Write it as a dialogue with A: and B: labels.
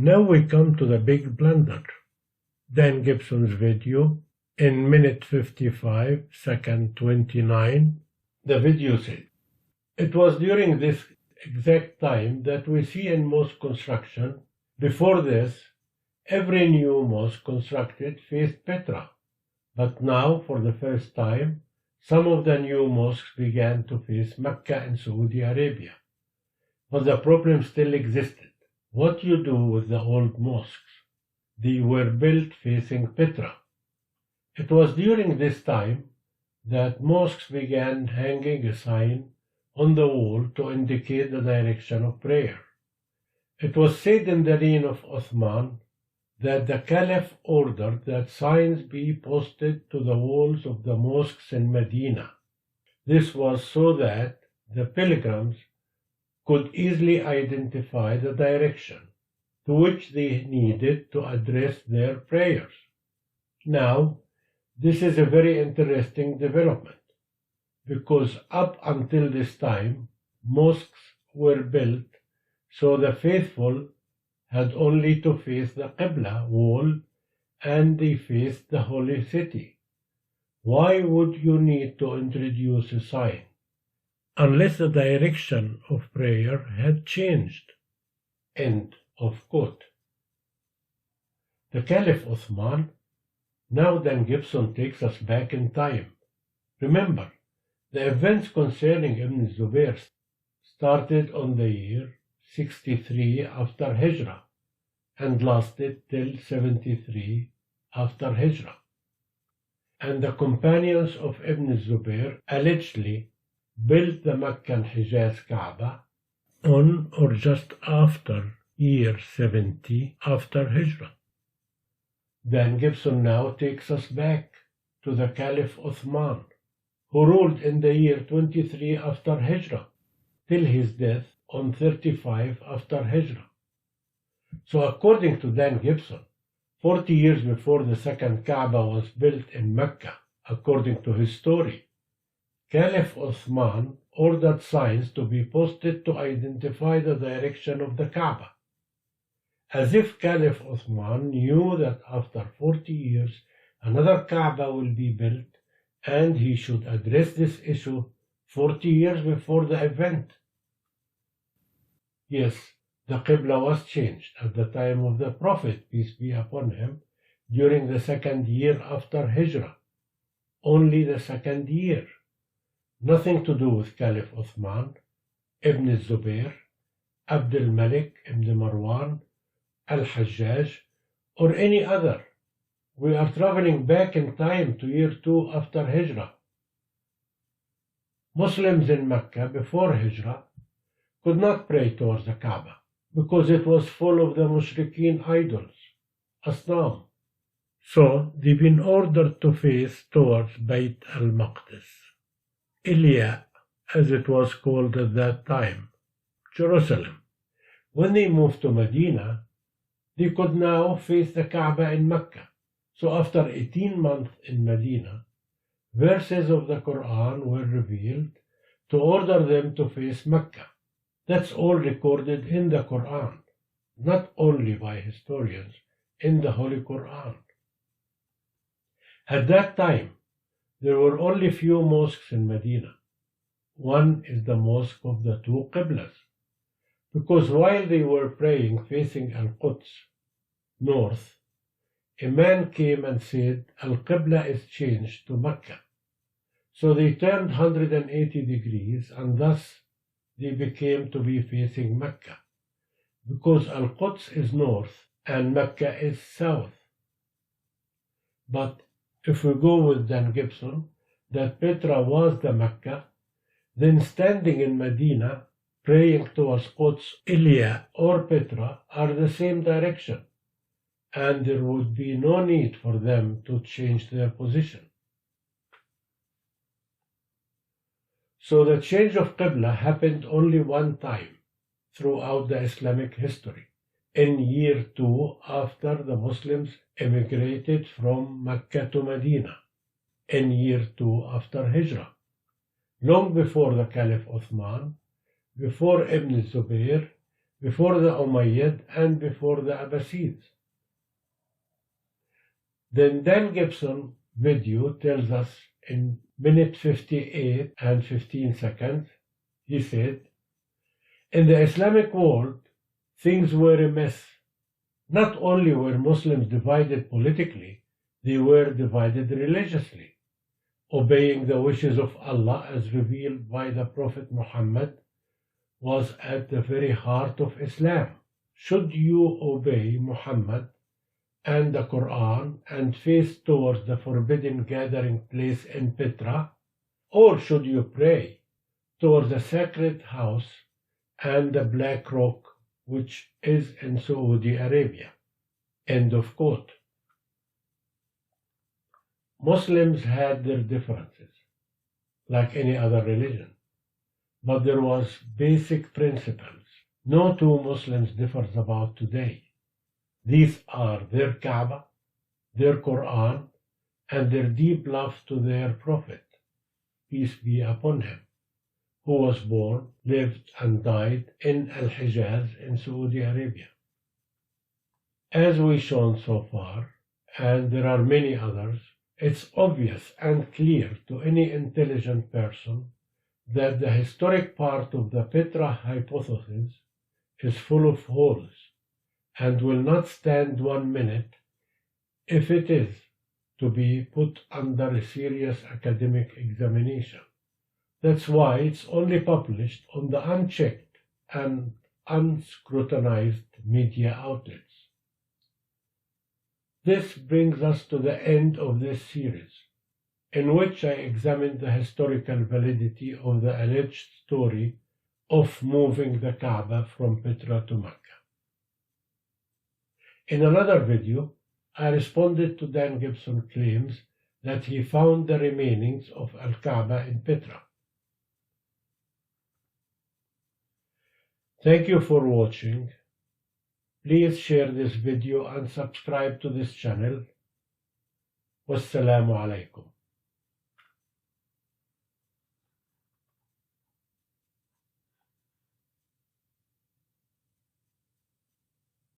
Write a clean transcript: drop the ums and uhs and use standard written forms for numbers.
A: Now we come to the big blunder. Dan Gibson's video in minute 55, second 29. The video said, "It was during this exact time that we see in mosque construction. Before this, every new mosque constructed faced Petra. But now, for the first time, some of the new mosques began to face Mecca in Saudi Arabia. But the problem still existed. What you do with the old mosques? They were built facing Petra. It was during this time that mosques began hanging a sign on the wall to indicate the direction of prayer. It was said in the reign of Uthman that the Caliph ordered that signs be posted to the walls of the mosques in Medina. This was so that the pilgrims could easily identify the direction to which they needed to address their prayers. Now, this is a very interesting development, because up until this time, mosques were built so the faithful had only to face the Qibla wall and they faced the holy city. Why would you need to introduce a sign unless the direction of prayer had changed?" End of quote. The Caliph Uthman. Now Dan Gibson takes us back in time. Remember, the events concerning Ibn Zubayr started on the year 63 after Hijrah and lasted till 73 after Hijrah. And the companions of Ibn Zubayr allegedly built the Meccan Hijaz Kaaba on or just after year 70 after Hijrah. Dan Gibson now takes us back to the Caliph Uthman, who ruled in the year 23 after Hijrah till his death on 35 after Hijrah. So according to Dan Gibson, 40 years before the second Kaaba was built in Mecca, according to his story, Caliph Uthman ordered signs to be posted to identify the direction of the Kaaba, as if Caliph Uthman knew that after 40 years another Kaaba will be built and he should address this issue 40 years before the event. Yes, the Qibla was changed at the time of the Prophet, peace be upon him, during the second year after Hijrah. Only the second year. Nothing to do with Caliph Uthman, Ibn Zubayr, Abdul Malik ibn Marwan, Al-Hajjaj, or any other. We are traveling back in time to year 2 after Hijrah. Muslims in Mecca before Hijrah could not pray towards the Kaaba because it was full of the mushrikeen idols, asnam. So they've been ordered to face towards Bayt al-Maqdis, Ilya, as it was called at that time, Jerusalem. When they moved to Medina, they could now face the Kaaba in Mecca. So after 18 months in Medina, verses of the Quran were revealed to order them to face Mecca. That's all recorded in the Quran, not only by historians, in the Holy Quran. At that time, there were only few mosques in Medina. One is the mosque of the two Qiblas, because while they were praying facing Al-Quds, north, a man came and said, Al-Qibla is changed to Mecca. So they turned 180 degrees and thus they became to be facing Mecca, because Al-Quds is north and Mecca is south. But if we go with Dan Gibson, that Petra was the Mecca, then standing in Medina, praying towards Quds, Ilya or Petra are the same direction, and there would be no need for them to change their position. So the change of Qibla happened only one time throughout the Islamic history, in year 2 after the Muslims emigrated from Mecca to Medina, in year 2 after Hijrah, long before the Caliph Uthman, before Ibn Zubayr, before the Umayyad and before the Abbasids. Then Dan Gibson video tells us in minute 58 and 15 seconds, he said, in the Islamic world, things were a mess. Not only were Muslims divided politically, they were divided religiously. Obeying the wishes of Allah as revealed by the Prophet Muhammad was at the very heart of Islam. Should you obey Muhammad and the Quran and face towards the forbidden gathering place in Petra, or should you pray towards the sacred house and the Black Rock, which is in Saudi Arabia? End of quote. Muslims had their differences, like any other religion, but there was basic principles no two Muslims differs about today. These are their Kaaba, their Quran, and their deep love to their Prophet, peace be upon him, who was born, lived, and died in Al-Hijaz in Saudi Arabia. As we've shown so far, and there are many others, it's obvious and clear to any intelligent person that the historic part of the Petra hypothesis is full of holes and will not stand 1 minute if it is to be put under a serious academic examination. That's why it's only published on the unchecked and unscrutinized media outlets. This brings us to the end of this series, in which I examined the historical validity of the alleged story of moving the Kaaba from Petra to Mecca. In another video, I responded to Dan Gibson's claims that he found the remainings of Al-Kaaba in Petra. Thank you for watching. Please share this video and subscribe to this channel. Wassalamu alaikum.